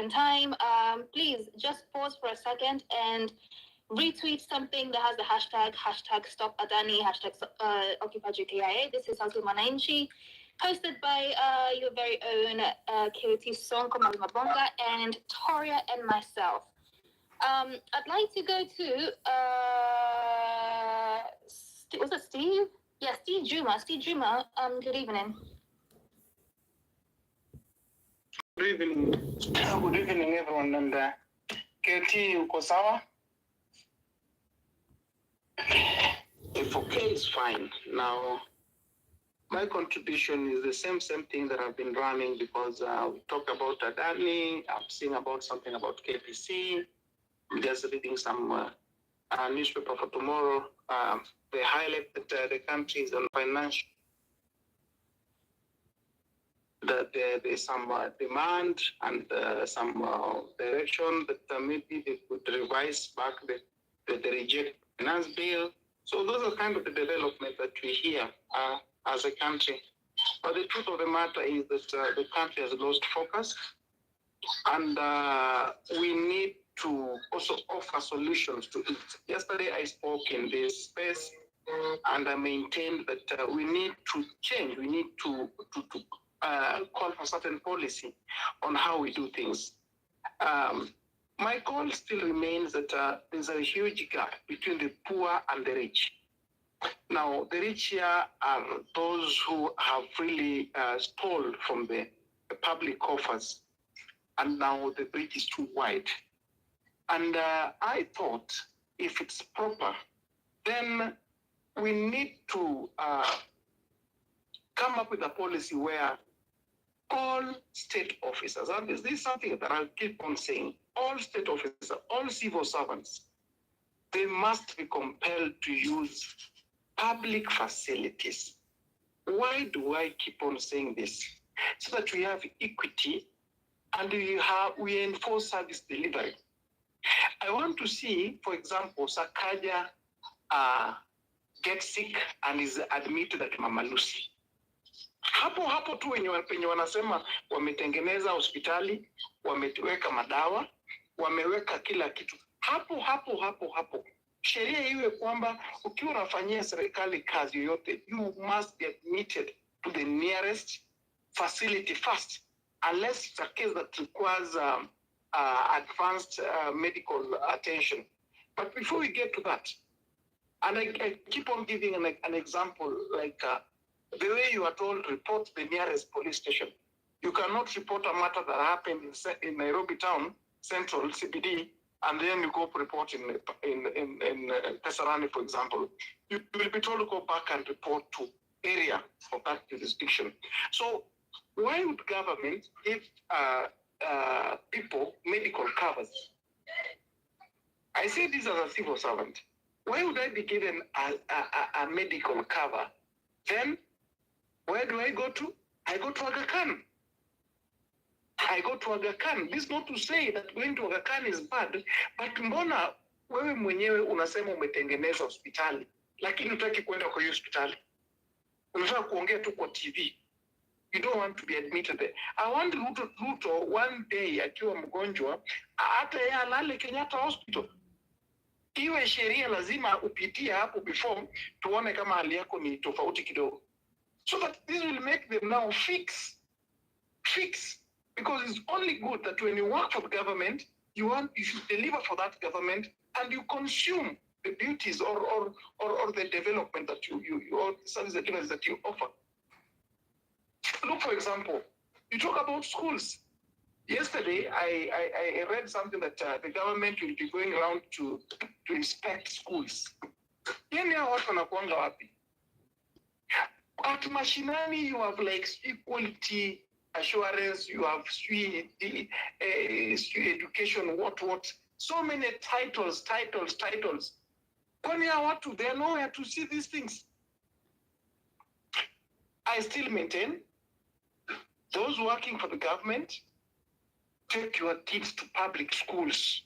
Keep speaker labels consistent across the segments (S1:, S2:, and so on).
S1: time, please just pause for a second and retweet something that has the hashtag stop ADANI, hashtag occupy JKIA. This is Sauti Mwananchi, posted by your very own KOT Sonko Mabonga and Toria and myself. I'd like to go to was it Steve? Yeah, Steve Juma. Steve Juma, good evening.
S2: Good evening everyone, and KT uko sawa? If okay is fine. Now, my contribution is the same thing that I've been running, because we talked about ADANI, I'm seeing about something about KPC, I'm just reading some newspaper for tomorrow. They highlight that the country is on financial, that there's some demand and some direction that maybe they could revise back the reject finance bill. So those are kind of the development that we hear as a country. But the truth of the matter is that the country has lost focus, and we need to also offer solutions to it. Yesterday I spoke in this space, and I maintained that we need to change. We need to call for certain policy on how we do things. My call still remains that there's a huge gap between the poor and the rich. Now, the rich here are those who have really stole from the public coffers, and now the bridge is too wide. And I thought, if it's proper, then we need to come up with a policy where all state officers, and this is something that I'll keep on saying, all state officers, all civil servants, they must be compelled to use public facilities. Why do I keep on saying this? So that we have equity and we enforce service delivery. I want to see, for example, Sakaja gets sick and is admitted at Mama Lucy. Hapo tu wenye wanasema wametengeneza hospitali, wameweka madawa, wameweka kila kitu. Hapo. Sheria iwe kwamba ukiwa unafanyia serikali kazi yoyote, you must be admitted to the nearest facility first, unless it's a case that requires advanced medical attention. But before we get to that, and I keep on giving an example, like the way you are told, report the nearest police station. You cannot report a matter that happened in Nairobi town, central CBD, and then you go report in Kasarani, for example. You will be told to go back and report to area of that jurisdiction. So why would government give people medical covers? I say this as a civil servant. Why would I be given a medical cover? Then where do I go to? I go to Aga Khan. This is not to say that going to Aga Khan is bad, but mbona wewe mwenyewe unasema umetengeneza hospitali, lakini hutaki kwenda kwa hiyo hospitali? Unataka kuongea tu kwa TV. You don't want to be admitted there. I want Ruto one day akiwa mgonjwa, hata yeye alale Kenyatta Hospital. Iwe sheria lazima upitie hapo before tuone kama hali yako ni tofauti kidogo. So that this will make them now fix. Because it's only good that when you work for the government, you should deliver for that government, and you consume the beauties or the development that you or the service that you offer. Look, for example, you talk about schools. Yesterday, I read something that the government will be going around to inspect schools. At Mashinani, you have like equality assurance, you have student education, what. So many titles. Kwani watu, they are nowhere to see these things. I still maintain, those working for the government, take your kids to public schools.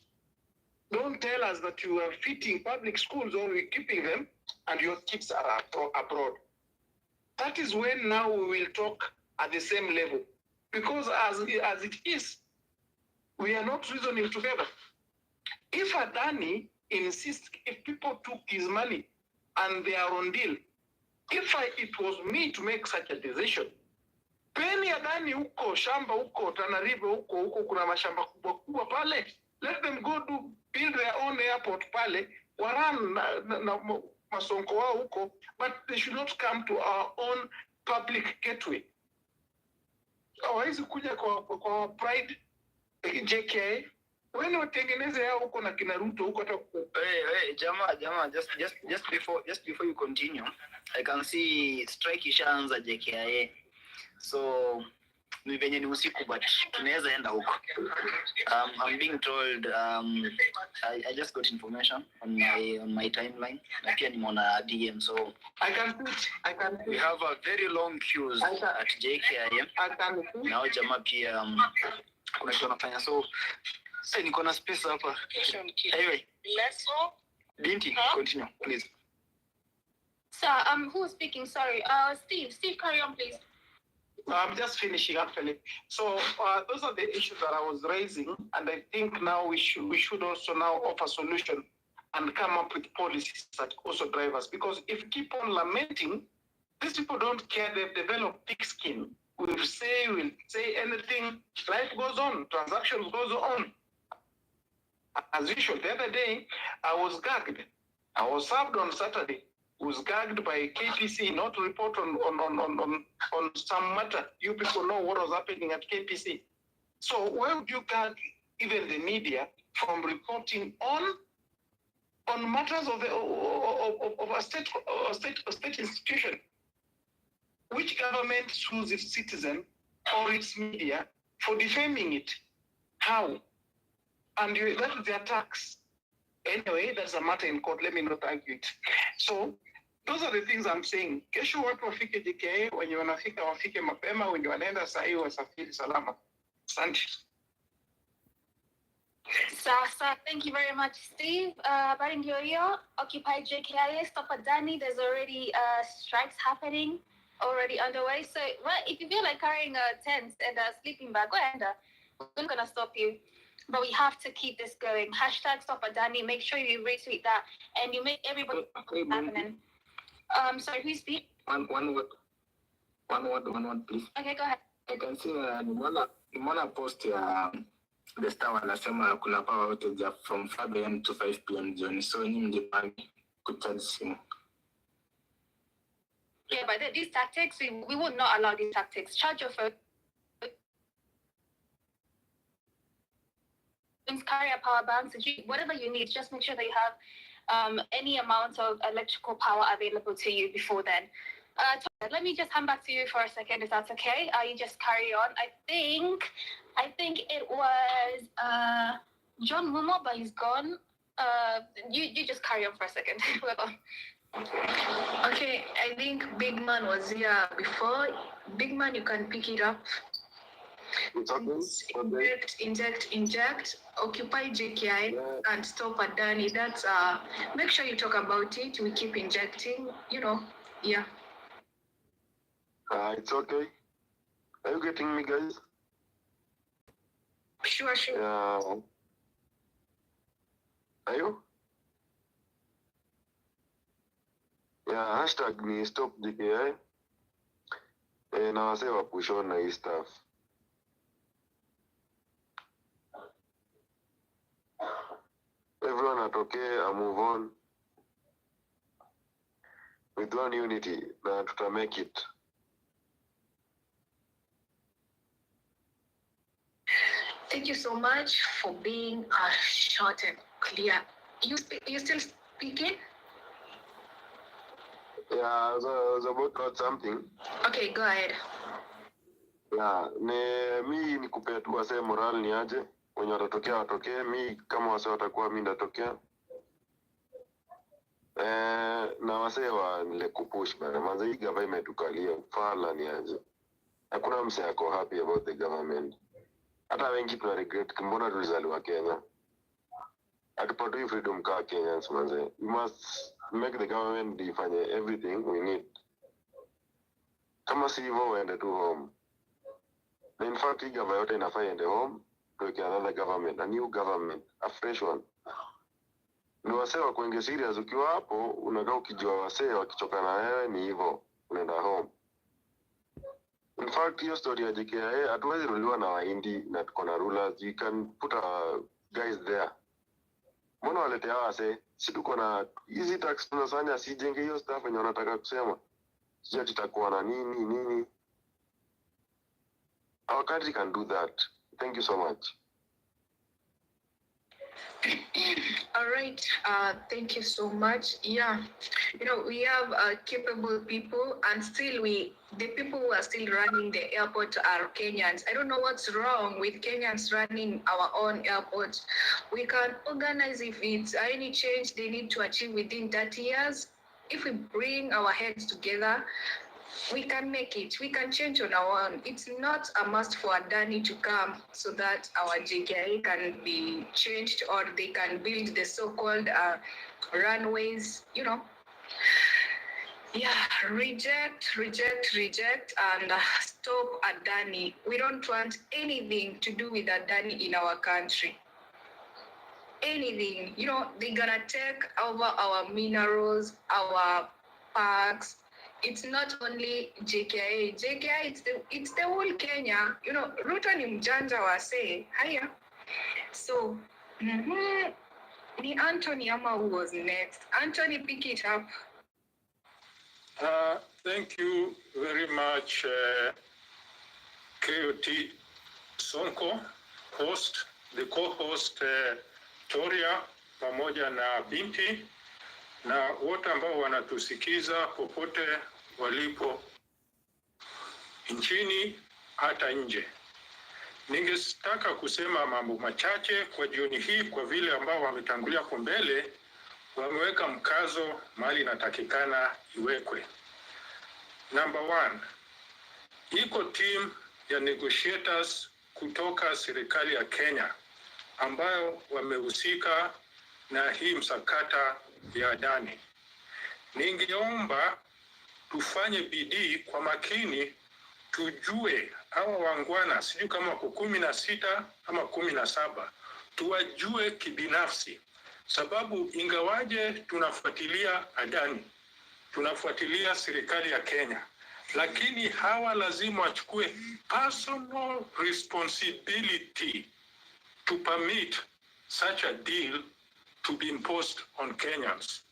S2: Don't tell us that you are fitting public schools or we're keeping them and your kids are abroad. That is when now we will talk at the same level. Because as it is, We are not reasoning together. If ADANI insists, if people took his money and they are on deal, it was me to make such a decision, peni ADANI huko shamba huko Tana River huko kuna mashamba kubwa pale, let them go to build their own airport pale, waran na masonko wao huko, but they should not come to our own public gateway. Hawezi kuja kwa pride JK. When watengeneze yao huko na kina Ruto huko hata
S3: Jama, just before you continue, I can see strike ishaanza JKIA. So ni venye ni usiku but tunaweza enda huko. I'm being told I just got information on my timeline. Na pia nimeona DM, so
S2: I can
S3: we have a very long queues at JKIA. Now Jama pia kuna kitu anafanya, so sasa niko na space hapa. Anyway, let's go. Binti, continue please.
S1: Sir, who is speaking? Sorry. Steve, carry on, please.
S2: I'm just finishing actually. So those are the issues that I was raising, and I think now we should also now offer solution and come up with policies that also drive us. Because if we keep on lamenting, these people don't care. They've developed thick skin. We'll say anything. Life goes on. Transactions goes on. As usual, the other day I was gagged. I was served on Saturday. Was gagged by KPC not to report on some matter. You people know what was happening at KPC. So why would you gag even the media from reporting on matters of a state institution? Which government sues its citizen or its media for defaming it? How? And that is their tax. Anyway, that's a matter in court. Let me not argue it. So those are the things I'm saying. Kesho watu wafike JKA, wenye wanafika wafike mapema, wenye wanaenda sahi wasafiri salama. Asante.
S1: Sir, thank you very much, Steve. Baringioyo, Occupy JKIA, Stop ADANI. There's already strikes happening, already underway. So, well, if you feel like carrying a tent and a sleeping bag, go ahead. We're not going to stop you. But we have to keep this going. Hashtag Stop ADANI. Make sure you retweet that and you make everybody happening. Sorry, who's speaking?
S3: One word, please.
S1: Okay, go ahead.
S3: I can see nimeona post ya the Star wanasema kuna power outage from 5 a.m. to 5 p.m. John. So ni mjipange kucharge simu.
S1: Yeah, but these tactics, we would not allow these tactics. Charge your phone. Carry a power bank, whatever you need, just make sure that you have any amount of electrical power available to you before then. Let me just hand back to you for a second, if that's okay. You just carry on. I think it was John Mumo, but he's gone. You just carry on for a second.
S4: Okay, I think Big Man was here before. Big Man, you can pick it up. Inject, Occupy JKI and Stop ADANI. That's make sure you talk about it. We keep injecting, yeah.
S5: It's okay. Are you getting me, guys?
S4: Sure.
S5: Yeah. Are you? Yeah, hashtag me Stop JKI. And I say we push on his stuff. Everyone at okay, I move on. With one unity, that to make it.
S4: Thank you so much for being short and clear. You still speaking?
S5: Yeah, I was about to add something.
S4: Okay, go ahead.
S5: Yeah, mi nikupea tu wase moral ni aje. Wenye watatokea watokee, mi kama wase watakuwa mi ndatokea. Na wase wa nile kupush bana. Manze hii gava imetukalia fala ni aje. Hakuna mse ako happy about the government. Hata wengi tuna regret mbona tulizaliwa Kenya. Hatupatui freedom kaa Kenyans manze. We must make the government ifanye everything we need. Kama si hivyo waende tu home. In fact, hii gava yote inafaa iende home. tuweke another government, a new government, a fresh one. Ni wasee wa kuenge serious. Ukiwa hapo unakaa ukijua wasee wakichoka na wewe ni hivyo, unaenda home. In fact, hiyo story ya JKIA hatuwezi ruliwa na Wahindi na tuko na rulers. We can put our guys there. Mbona walete hawa wasee? Si tuko na hizi tax tunasanya, sijenge hiyo stuff yenye wanataka kusema. Sijui tutakuwa na nini. Our country can do that. Thank you so much.
S4: All right. Thank you so much. Yeah, we have capable people, and still the people who are still running the airport are Kenyans. I don't know what's wrong with Kenyans running our own airport. We can organize if it's any change they need to achieve within 30 years. If we bring our heads together, we can make it. We can change on our own. It's not a must for ADANI to come so that our JKIA can be changed or they can build the so-called runways, Yeah, reject, and stop ADANI. We don't want anything to do with ADANI in our country. Anything. They're gonna take over our minerals, our parks. It's not only JKIA. JKIA, it's the whole Kenya. Ruto ni mjanja wase. Haya. So, ni Anthony Ama who was next. Anthony, pick it up.
S6: Thank you very much, KOT Sonko, host, the co-host Toria, pamoja na Binti, na wote ambao wanatusikiza popote walipo nchini hata nje. Ningetaka kusema mambo machache kwa jioni hii, kwa vile ambao wametangulia kwa mbele wameweka mkazo mahali inatakikana iwekwe. Number 1, iko team ya negotiators kutoka serikali ya Kenya ambayo wamehusika na hii msakata ya ADANI. Ningeomba tufanye bidii kwa makini, tujue hawa wangwana, sijui kama wako 16 ama 17, tuwajue kibinafsi. Sababu ingawaje tunafuatilia ADANI, tunafuatilia serikali ya Kenya, lakini hawa lazima wachukue personal responsibility to permit such a deal to be imposed on Kenyans.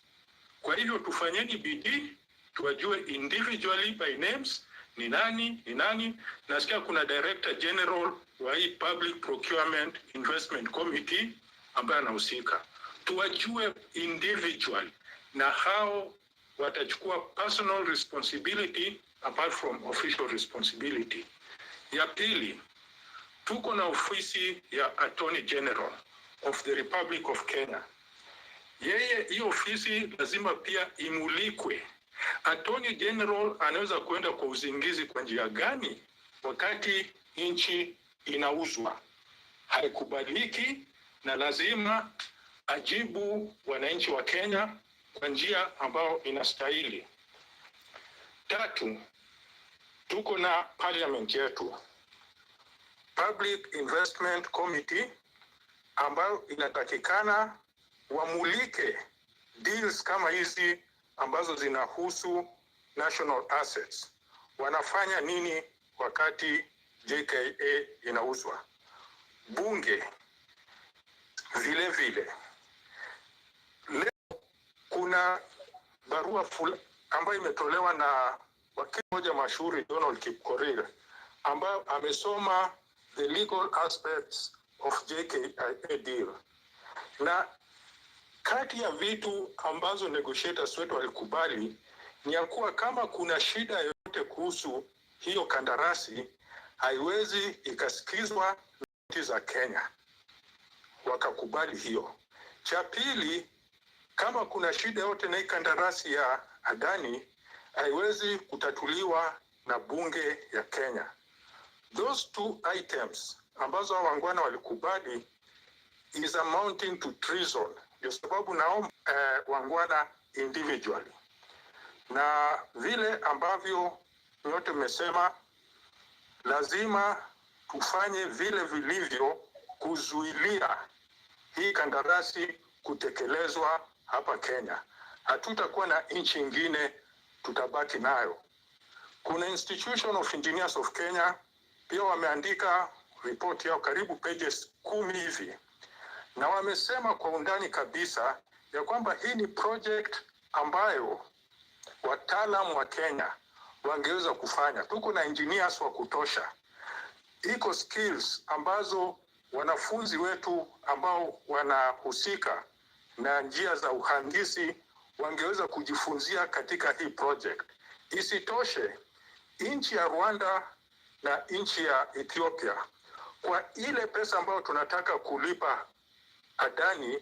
S6: Kwa hivyo tufanyeni bidii, tuwajue individually by names, ni nani. Nasikia kuna Director General wa hii Public Procurement Investment Committee ambaye anahusika. Tuwajue individually na hao watachukua personal responsibility apart from official responsibility. Ya pili, tuko na ofisi ya Attorney General of the Republic of Kenya. Hiyo ofisi lazima pia imulikwe. Attorney General anaweza kwenda kwa uzingizi kwa njia gani wakati nchi inauzwa? Haikubaliki, na lazima ajibu wananchi wa Kenya kwa njia ambayo inastahili. 3, tuko na parliament yetu, Public Investment Committee, ambayo inatakikana wamulike deals kama hizi ambazo zinahusu national assets. Wanafanya nini wakati JKIA inauzwa? Bunge vile. Leo kuna barua ambayo imetolewa na wakili mmoja mashuhuri Donald Kipkorir, ambayo amesoma the legal aspects of JKIA deal. Na kati ya vitu ambazo negotiators wetu walikubali ni ya kuwa kama kuna shida yoyote kuhusu hiyo kandarasi, haiwezi ikasikizwa nchi za Kenya. Wakakubali hiyo. Cha pili, kama kuna shida yote na hii kandarasi ya ADANI, haiwezi kutatuliwa na bunge ya Kenya. Those 2 items ambazo wangwana walikubali is amounting to treason. Ndio sababu naomba wangwana individually. Na vile ambavyo nyote mmesema, lazima tufanye vile vilivyo kuzuilia hii kandarasi kutekelezwa hapa Kenya. Hatutakuwa na nchi ingine tutabaki nayo. Kuna Institution of Engineers of Kenya pia wameandika ripoti yao karibu pages 10 hivi, na wamesema kwa undani kabisa ya kwamba hii ni project ambayo wataalamu wa Kenya wangeweza kufanya. Tuko na engineers wa kutosha, iko skills ambazo wanafunzi wetu ambao wanahusika na njia za uhandisi wangeweza kujifunzia katika hii project. Isitoshe, nchi ya Rwanda na nchi ya Ethiopia, kwa ile pesa ambayo tunataka kulipa ADANI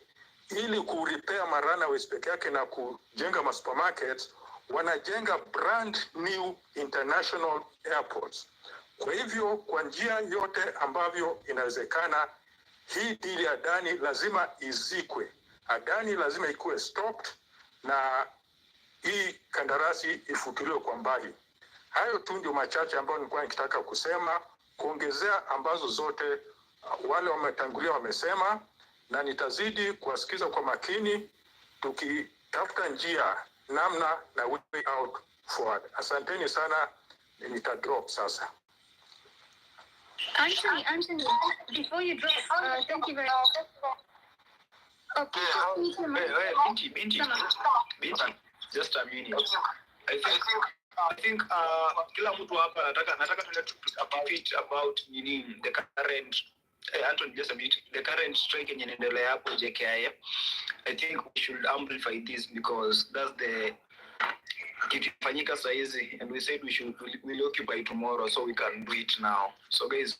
S6: ili kurepair runaways peke yake na kujenga ma supermarkets, wanajenga brand new international airports. Kwa hivyo kwa njia yote ambavyo inawezekana, hii deal ya ADANI lazima izikwe. ADANI lazima ikuwe stopped na hii kandarasi ifutiliwe kwa mbali. Hayo tu ndio machache ambayo nilikuwa nikitaka kusema, kuongezea ambazo zote wale wametangulia wamesema, na nitazidi kuwasikiza kwa makini tukitafuta njia namna na way out forward. Asanteni sana, nitadrop sasa.
S1: Anthony, before you drop, thank you very much. Okay,
S3: Binti, just a minute. I think kila mtu hapa nataka tuende about the current Anthony, just a minute. The current strike yenye inaendelea hapo JKIA. I think we should amplify this because that's the kitu fanyika saa hizi, and we said we'll occupy tomorrow, so we can do it now. So guys,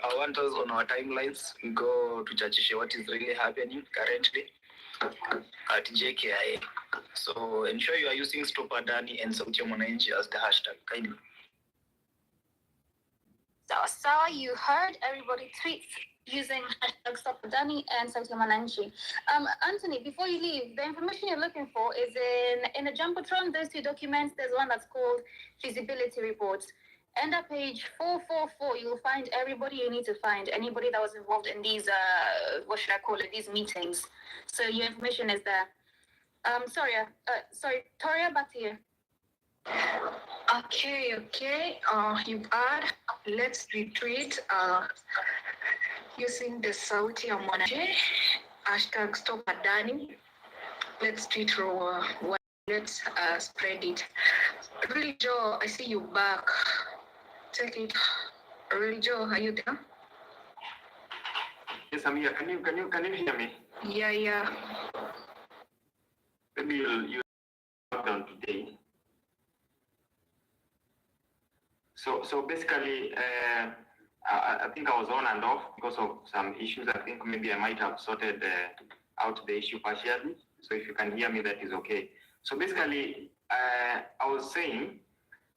S3: I want us on our timelines, we go to chachishe what is really happening currently at JKIA. So ensure you are using Stop ADANI and Sauti ya Mwananchi as the hashtag. Kindly.
S1: So you heard everybody tweets using hashtag Stop ADANI and Sauti ya Mwananchi. Anthony, before you leave, the information you're looking for is in a Jumbotron. Those two documents, there's one that's called feasibility reports. And at page 444, you'll find everybody you need to find, anybody that was involved in these, what should I call it, these meetings. So your information is there. Sorry, Toria, back to you.
S4: Okay. You add, let's retweet using the Sauti ya Mwananchi, hashtag Stop ADANI. Let's tweet let's spread it. Real Joe, I see you back. Take it. Real Joe, are you there?
S7: Yes, I'm here. Can you hear me?
S4: Yeah.
S7: Maybe you down today. So basically, I think I was on and off because of some issues. I think maybe I might have sorted out the issue partially. So if you can hear me, that is okay. So basically, I was saying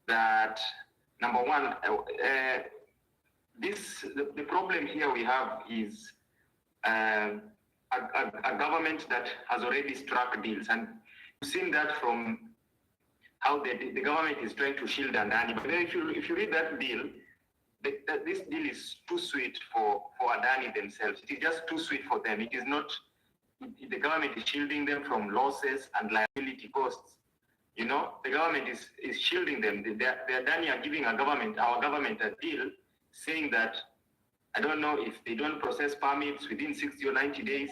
S7: that number one, the problem here we have is a government that has already struck deals, and you've seen that from how the government is trying to shield ADANI. But then if you read that deal, this deal is too sweet for ADANI themselves. It is just too sweet for them. It is not. The government is shielding them from losses and liability costs. You know, the government is shielding them. The ADANI are giving our government a deal saying that, I don't know, if they don't process permits within 60 or 90 days,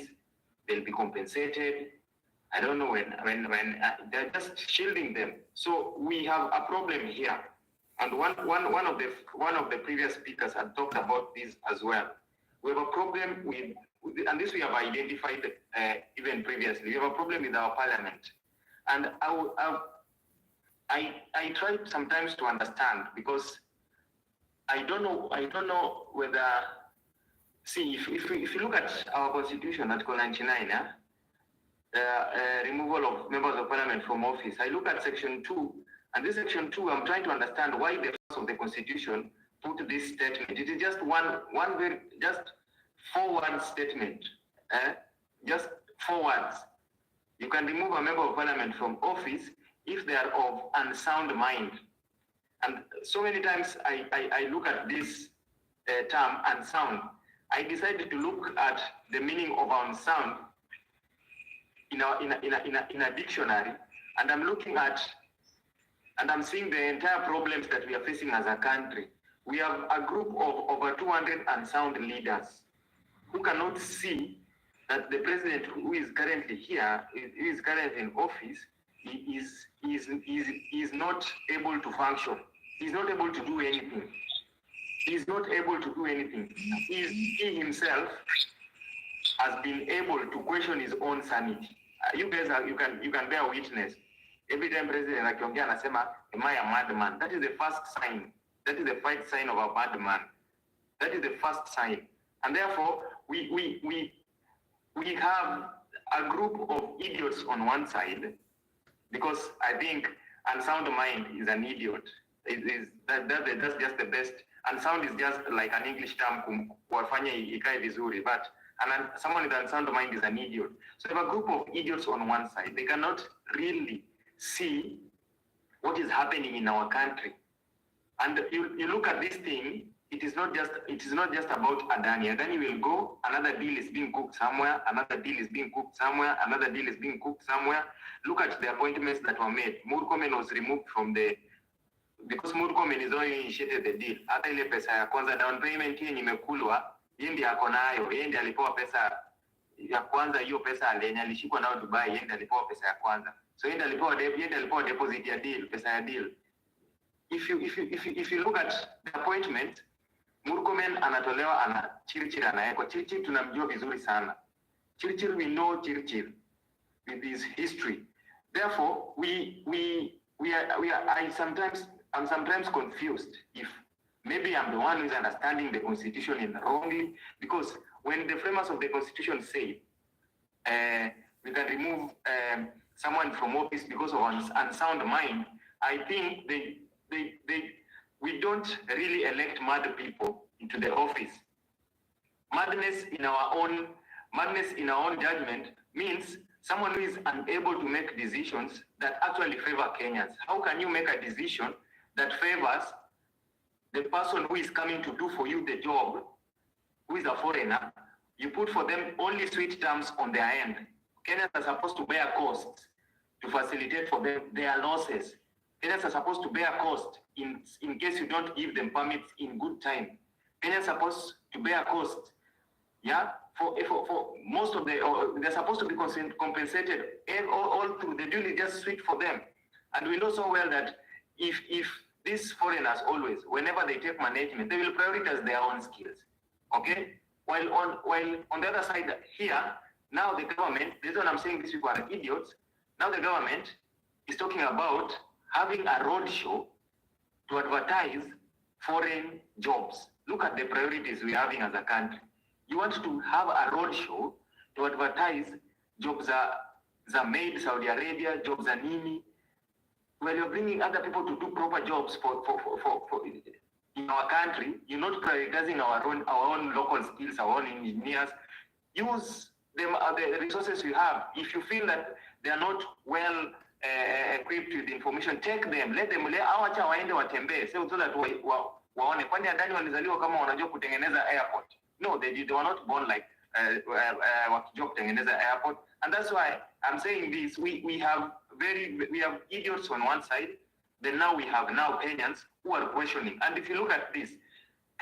S7: they'll be compensated. I don't know when they're just shielding them. So we have a problem here. And one of the previous speakers had talked about this as well. We have a problem with, and this we have identified even previously. We have a problem with our parliament. And I try sometimes to understand, because I don't know whether, see, if you look at our constitution, Article 99, removal of members of parliament from office, I look at section 2, and this section 2, I'm trying to understand why the first of the constitution put this statement. It is just just 4-word statement, just 4 words. You can remove a member of parliament from office if they are of unsound mind. And so many times I look at this term unsound, I decided to look at the meaning of unsound in a dictionary, and I'm looking at, and I'm seeing the entire problems that we are facing as a country. We have a group of over 200 unsound leaders who cannot see that the president who is currently here, who is currently in office, is not able to function. He's not able to do anything. He's not able to do anything. He himself has been able to question his own sanity. You guys are, you can bear witness. Every time President akiongea anasema, am I a madman? That is the first sign. That is the first sign of a madman. That is the first sign. And therefore, we have a group of idiots on one side, because I think unsound mind is an idiot. That's just the best. Unsound is just like an English term kuwafanya ikae vizuri, but someone with unsound mind is an idiot. So if a group of idiots on one side, they cannot really see what is happening in our country. And you look at this thing, it is not just about ADANI. ADANI will go, another deal is being cooked somewhere, another deal is being cooked somewhere, another deal is being cooked somewhere. Look at the appointments that were made. Murkomen was removed from because Murkomen is only initiated the deal. Hata ile pesa ya kwanza down payment yenye imekulwa, yeye ndiye ako nayo, yeye ndiye alipewa pesa ya kwanza, hiyo pesa alishikwa nayo Dubai, yeye ndiye alipewa pesa ya kwanza. So yeye ndiye alipewa deposit ya deal, pesa ya deal. If you look at the appointment, Murkomen anatolewa, ana Chirchir anawekwa. Chirchir tunamjua vizuri sana. Chirchir, we know Chirchir with his history. Therefore, I'm sometimes confused if maybe I'm the one who is understanding the Constitution wrongly, because when the framers of the Constitution say we can remove someone from office because of unsound mind, I think we don't really elect mad people into the office. Madness in our own judgment means someone who is unable to make decisions that actually favor Kenyans. How can you make a decision that favors the person who is coming to do for you the job, who is a foreigner? You put for them only sweet terms on their end. Kenyans are supposed to bear costs to facilitate for them their losses. Kenyans are supposed to bear cost in case you don't give them permits in good time. Kenyans are supposed to bear cost, yeah, for most of they're supposed to be compensated all through. The deal is just sweet for them. And we know so well that if these foreigners always, whenever they take management, they will prioritize their own skills, okay? While on the other side here, now the government, this is what I'm saying, these people are idiots. Now the government is talking about having a road show to advertise foreign jobs. Look at the priorities we're having as a country. You want to have a road show to advertise jobs are made Saudi Arabia, jobs are nini. When you're bringing other people to do proper jobs for in our country, you're not prioritizing our own local skills, our own engineers. Use them, the resources we have. If you feel that they are not well equipped with information, take them, let them, awacha waende watembee, so that waone. Kwani ADANI walizaliwa kama wanajua kutengeneza airport? No, they were not born like wakijua kutengeneza airport. And that's why I'm saying this. We have idiots on one side, then now we have Kenyans who are questioning. And if you look at this,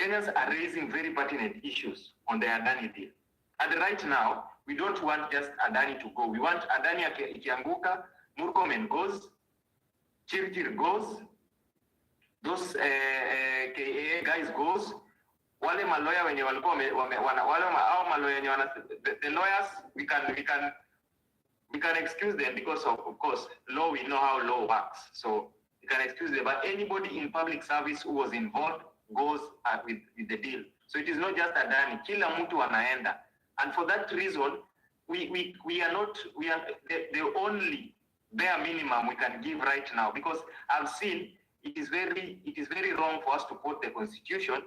S7: Kenyans are raising very pertinent issues on the ADANI deal. And right now, we don't want just ADANI to go. We want ADANI ikianguka, Murkomen goes, Chirchir goes, those KAA guys goes, wale maloya wenye walikuwa the lawyers, we can excuse them because of course law, we know how law works, so we can excuse them. But anybody in public service who was involved goes with the deal. So it is not just ADANI, kila mtu anaenda. And for that reason, we are the only bare minimum we can give right now, because I've seen it is very wrong for us to quote the Constitution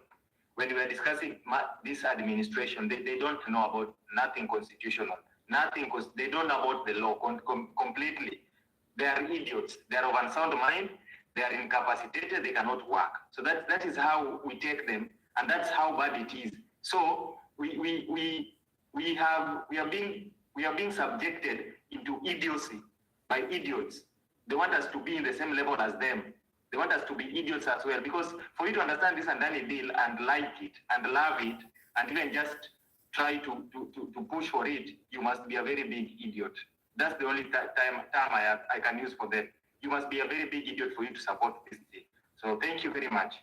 S7: when we are discussing this administration. They don't know about nothing constitutional, nothing, because they don't know about the law completely. They are idiots. They are of unsound mind. They are incapacitated. They cannot work. So that is how we take them, and that's how bad it is. So we are being subjected into idiocy by idiots. They want us to be in the same level as them. They want us to be idiots as well. Because for you to understand this ADANI deal and like it and love it and even just try to push for it, you must be a very big idiot. That's the only term I can use for that. You must be a very big idiot for you to support this deal. So thank you very much.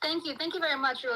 S1: Thank you very much, Roger.